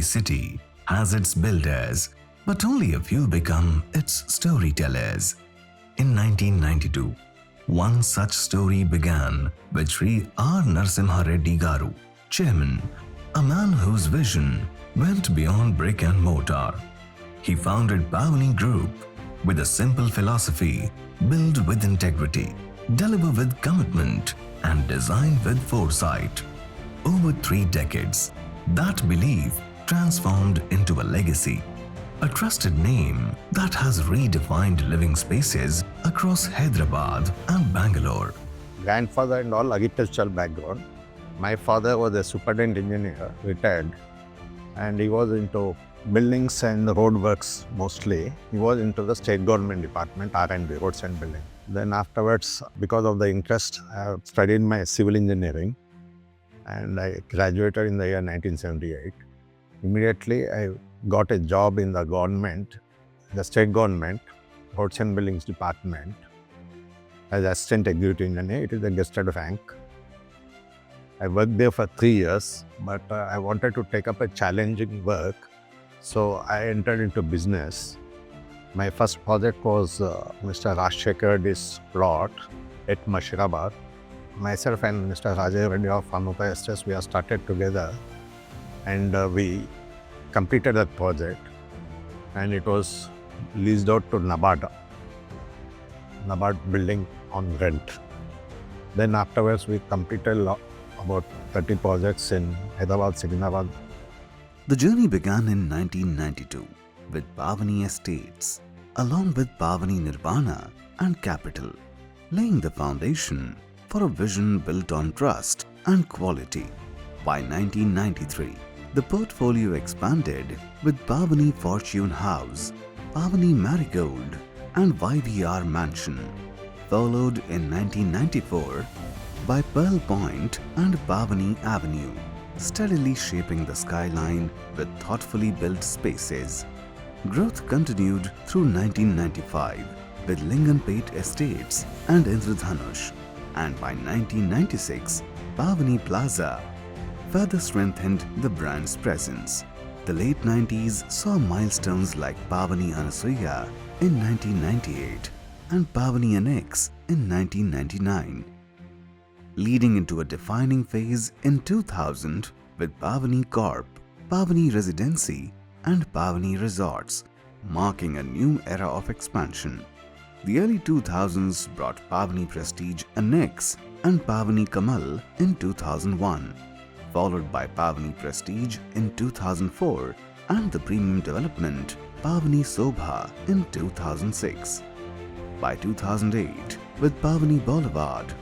city has its builders, but only a few become its storytellers. In 1992, one such story began with Sri R. Narasimha Reddy Garu, chairman, a man whose vision went beyond brick and mortar. He founded Pavani Group with a simple philosophy: build with integrity, deliver with commitment, and design with foresight. Over 3 decades, that belief transformed into a legacy, a trusted name that has redefined living spaces across Hyderabad and Bangalore. Grandfather and all agricultural background. My father was a superintendent engineer, retired, and he was into buildings and road works mostly. He was into the state government department, R&D, roads and building. Then afterwards, because of the interest, I have studied my civil engineering and I graduated in the year 1978. Immediately, I got a job in the government, the state government, roads and buildings department, as assistant executive engineer. It is a gazetted rank. I worked there for 3 years, but I wanted to take up a challenging work, so I entered into business. My first project was Mr. Rajshekhar Reddy's plot at Mashirabad. Myself and Mr. Rajesh Reddy of Anupa Estates, we have started together and we completed that project, and it was leased out to Nabad building on rent. Then afterwards we completed about 30 projects in Hyderabad, Secunderabad. The journey began in 1992 with Pavani Estates, along with Pavani Nirvana and Capital, laying the foundation for a vision built on trust and quality. By 1993, the portfolio expanded with Pavani Fortune House, Pavani Marigold, and YVR Mansion, followed in 1994 by Pearl Point and Pavani Avenue, steadily shaping the skyline with thoughtfully built spaces. Growth continued through 1995 with Linganpet Estates and Indradhanush, and by 1996, Pavani Plaza further strengthened the brand's presence. The late 90s saw milestones like Pavani Anasuya in 1998 and Pavani Annex in 1999, leading into a defining phase in 2000 with Pavani Corp, Pavani Residency, and Pavani Resorts, marking a new era of expansion. The early 2000s brought Pavani Prestige Annex and Pavani Kamal in 2001, followed by Pavani Prestige in 2004 and the premium development Pavani Sobha in 2006. By 2008, with Pavani Boulevard,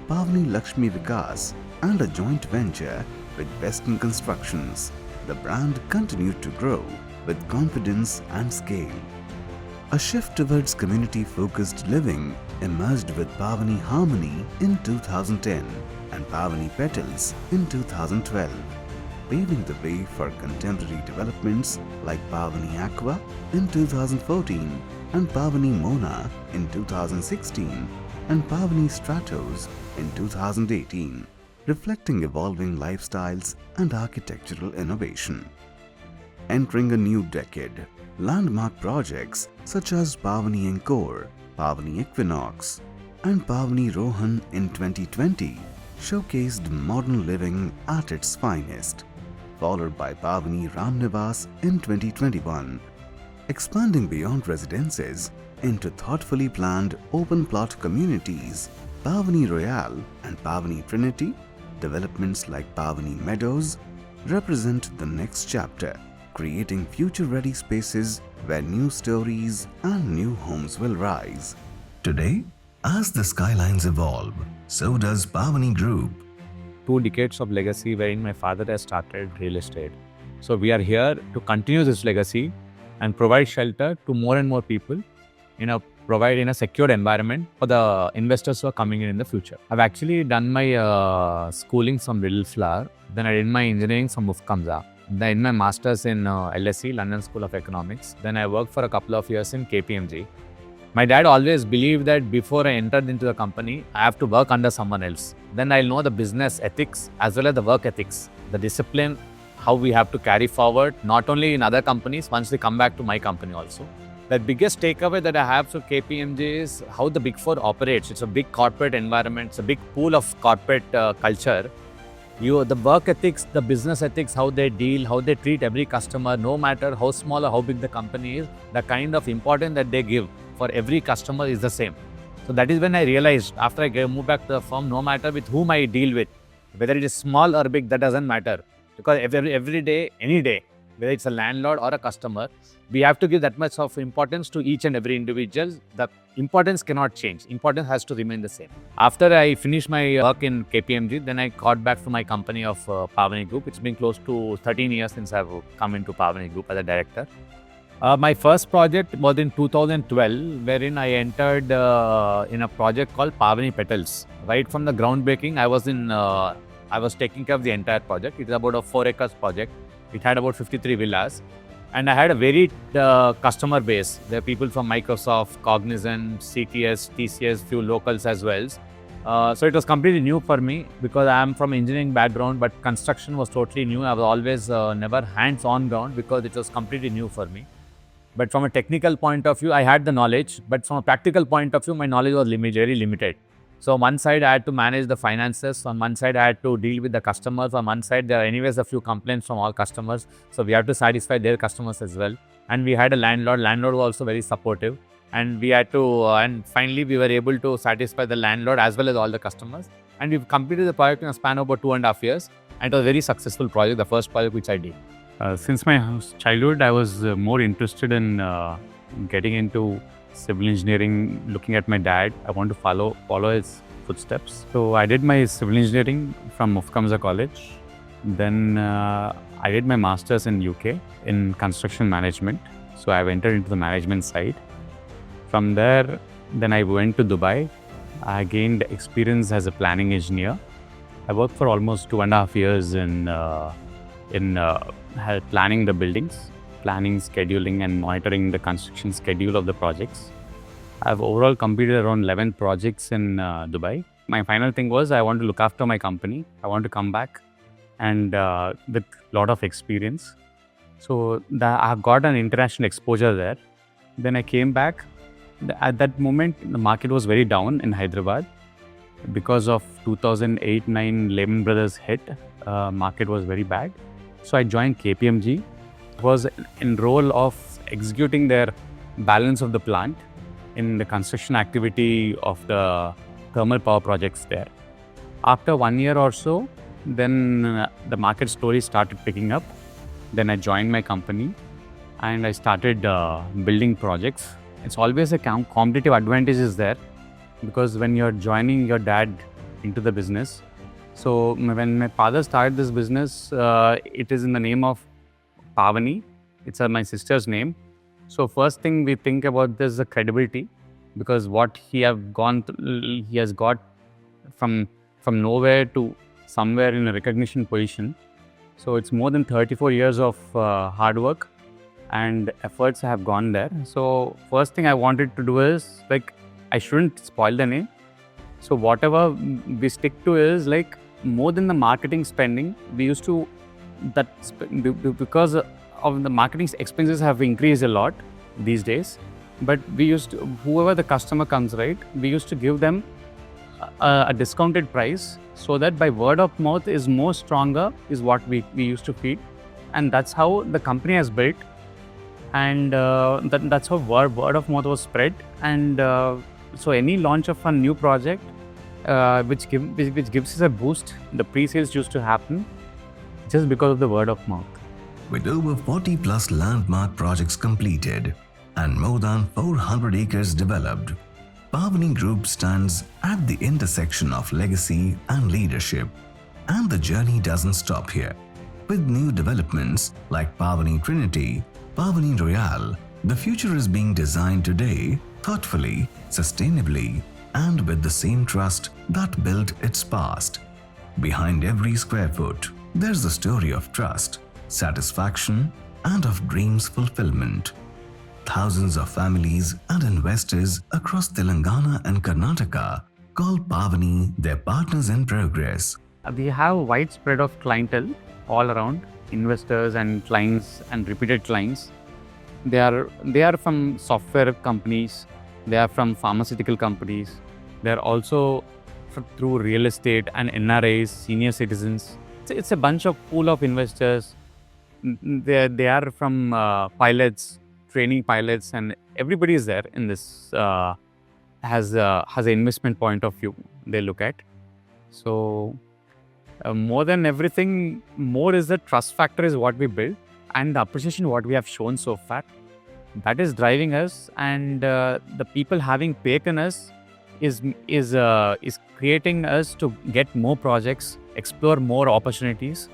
Pavani Lakshmi Vikas, and a joint venture with Western Constructions, the brand continued to grow with confidence and scale. A shift towards community-focused living emerged with Pavani Harmony in 2010 and Pavani Petals in 2012, paving the way for contemporary developments like Pavani Aqua in 2014 and Pavani Mona in 2016 and Pavani Stratos in 2018, reflecting evolving lifestyles and architectural innovation. Entering a new decade, landmark projects such as Pavani Encore, Pavani Equinox, and Pavani Rohan in 2020 showcased modern living at its finest, followed by Pavani Ramnivas in 2021, expanding beyond residences into thoughtfully planned open-plot communities. Pavani Royale and Pavani Trinity, developments like Pavani Meadows, represent the next chapter, creating future-ready spaces where new stories and new homes will rise. Today, as the skylines evolve, so does Pavani Group. 2 decades of legacy wherein my father has started real estate. So we are here to continue this legacy and provide shelter to more and more people, provide in a secured environment for the investors who are coming in the future. I've actually done my schooling from Little Flower. Then I did my engineering from Mufkamza. Then I did my master's in LSE, London School of Economics. Then I worked for a couple of years in KPMG. My dad always believed that before I entered into the company, I have to work under someone else. Then I'll know the business ethics as well as the work ethics, the discipline, how we have to carry forward, not only in other companies, once they come back to my company also. The biggest takeaway that I have for KPMG is how the Big Four operates. It's a big corporate environment, it's a big pool of corporate culture. The work ethics, the business ethics, how they deal, how they treat every customer, no matter how small or how big the company is, the kind of importance that they give for every customer is the same. So that is when I realized, after I moved back to the firm, no matter with whom I deal with, whether it is small or big, that doesn't matter. Because every day, any day, whether it's a landlord or a customer, we have to give that much of importance to each and every individual. The importance cannot change. Importance has to remain the same. After I finished my work in KPMG, then I got back to my company of Pavani Group. It's been close to 13 years since I've come into Pavani Group as a director. My first project was in 2012, wherein I entered in a project called Pavani Petals. Right from the groundbreaking, I was taking care of the entire project. It is about a 4 acres project. It had about 53 villas. And I had a varied customer base. There are people from Microsoft, Cognizant, CTS, TCS, few locals as well. So it was completely new for me because I am from engineering background, but construction was totally new. I was always never hands-on ground because it was completely new for me. But from a technical point of view, I had the knowledge. But from a practical point of view, my knowledge was very limited. So on one side, I had to manage the finances. On one side, I had to deal with the customers. On one side, there are anyways a few complaints from all customers. So we have to satisfy their customers as well. And we had a landlord. Landlord was also very supportive. And we had to, and finally, we were able to satisfy the landlord as well as all the customers. And we've completed the project in a span of about 2.5 years. And it was a very successful project, the first project which I did. Since my childhood, I was more interested in getting into civil engineering. Looking at my dad, I want to follow his footsteps. So I did my civil engineering from Mufkamza College. Then I did my master's in UK in construction management. So I entered into the management side. From there, then I went to Dubai. I gained experience as a planning engineer. I worked for almost 2.5 years in planning the buildings, planning, scheduling and monitoring the construction schedule of the projects. I've overall completed around 11 projects in Dubai. My final thing was I want to look after my company. I want to come back and with a lot of experience. So I've got an international exposure there. Then I came back. At that moment, the market was very down in Hyderabad. Because of 2008-9 Lehman Brothers hit, market was very bad. So I joined KPMG. It was in role of executing their balance of the plant in the construction activity of the thermal power projects there. After 1 year or so, then the market slowly started picking up. Then I joined my company and I started building projects. It's always a competitive advantage is there because when you're joining your dad into the business. So when my father started this business, it is in the name of Pavani. It's my sister's name. So first thing we think about this is the credibility, because what he has got from nowhere to somewhere in a recognition position. So it's more than 34 years of hard work and efforts have gone there. So first thing I wanted to do is I shouldn't spoil the name. So whatever we stick to is more than the marketing spending, we used to because of the marketing expenses have increased a lot these days. But we used to, whoever the customer comes, right, we used to give them a discounted price so that by word of mouth is more stronger is what we used to feed. And that's how the company has built. And that's how word of mouth was spread. And so any launch of a new project, which gives us a boost, the pre-sales used to happen just because of the word of mouth. With over 40 plus landmark projects completed and more than 400 acres developed, Pavani Group stands at the intersection of legacy and leadership. And the journey doesn't stop here. With new developments like Pavani Trinity, Pavani Royale, the future is being designed today thoughtfully, sustainably, and with the same trust that built its past. Behind every square foot, there's a story of trust, satisfaction, and of dreams fulfillment. Thousands of families and investors across Telangana and Karnataka call Pavani their partners in progress. We have a wide spread of clientele all around. investors and clients and repeated clients. They are from software companies, they are from pharmaceutical companies, they are also through real estate and NRIs, senior citizens. It's a bunch of pool of investors. They are from pilots, training pilots, and everybody is there in this has an investment point of view they look at. So more than everything, more is the trust factor is what we build, and the appreciation what we have shown so far. That is driving us, and the people having taken us is creating us to get more projects, explore more opportunities,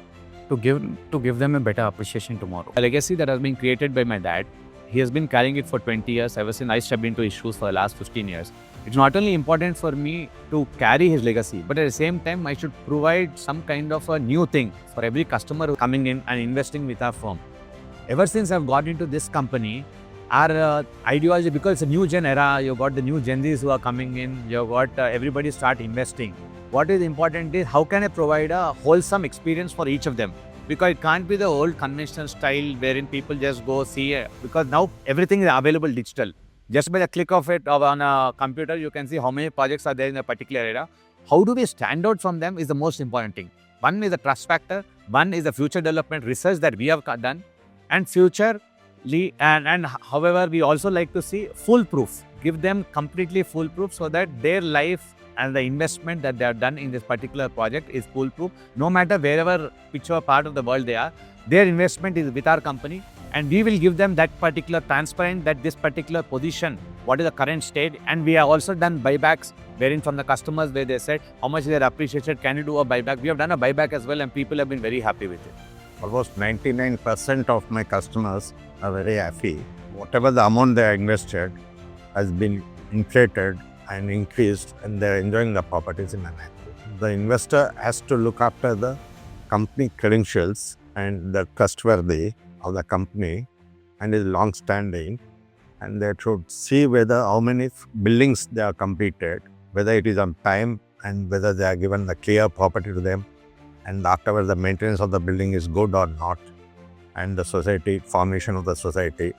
to give them a better appreciation tomorrow. A legacy that has been created by my dad. He has been carrying it for 20 years. Ever since I stepped into his shoes for the last 15 years. It's not only important for me to carry his legacy, but at the same time, I should provide some kind of a new thing for every customer coming in and investing with our firm. Ever since I've got into this company, our ideology, because it's a new gen era, you've got the new Gen Zs who are coming in, you've got everybody start investing. What is important is how can I provide a wholesome experience for each of them? Because it can't be the old conventional style wherein people just go see, because now everything is available digital. Just by the click of it on a computer, you can see how many projects are there in a particular area. How do we stand out from them is the most important thing. One is the trust factor, one is the future development research that we have done, and and however, we also like to see foolproof. Give them completely foolproof so that their life and the investment that they have done in this particular project is foolproof. No matter wherever, whichever part of the world they are, their investment is with our company, and we will give them that particular transparent, that this particular position, what is the current state. And we have also done buybacks wherein from the customers where they said how much they are appreciated, can you do a buyback? We have done a buyback as well, and people have been very happy with it. Almost 99% of my customers are very happy. Whatever the amount they invested has been inflated and increased, and they're enjoying the properties in an act. The investor has to look after the company credentials and the trustworthy of the company and is long-standing, and they should see whether how many buildings they are completed, whether it is on time, and whether they are given the clear property to them, and afterwards the maintenance of the building is good or not, and the society, formation of the society,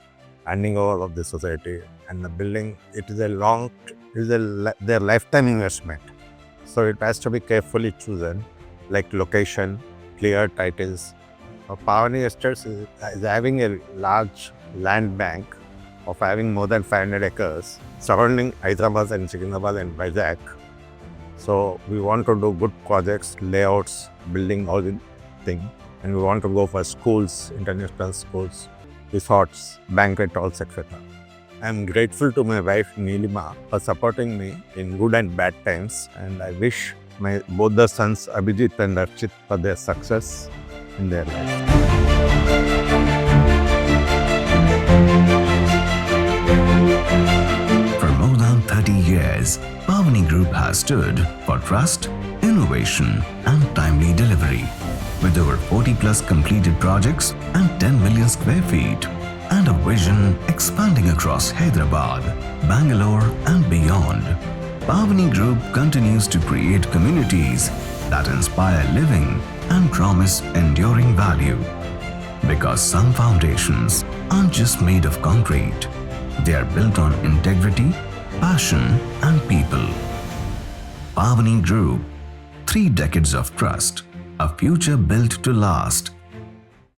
handing over of the society, and the building, it is their lifetime investment. So it has to be carefully chosen, like location, clear titles. Pavani Estates is having a large land bank of having more than 500 acres surrounding Hyderabad and Secunderabad and Vizag. So we want to do good projects, layouts, building all the thing, and we want to go for schools, international schools, resorts, banquet halls, etc. I am grateful to my wife Neelima for supporting me in good and bad times, and I wish both the sons Abhijit and Archit for their success in their life. For more than 30 years, Pavani Group has stood for trust, innovation, and timely delivery. With over 40 plus completed projects and 10 million square feet, and a vision expanding across Hyderabad, Bangalore, and beyond, Pavani Group continues to create communities that inspire living and promise enduring value. Because some foundations aren't just made of concrete, they are built on integrity, passion, and people. Pavani Group, 3 decades of trust, a future built to last.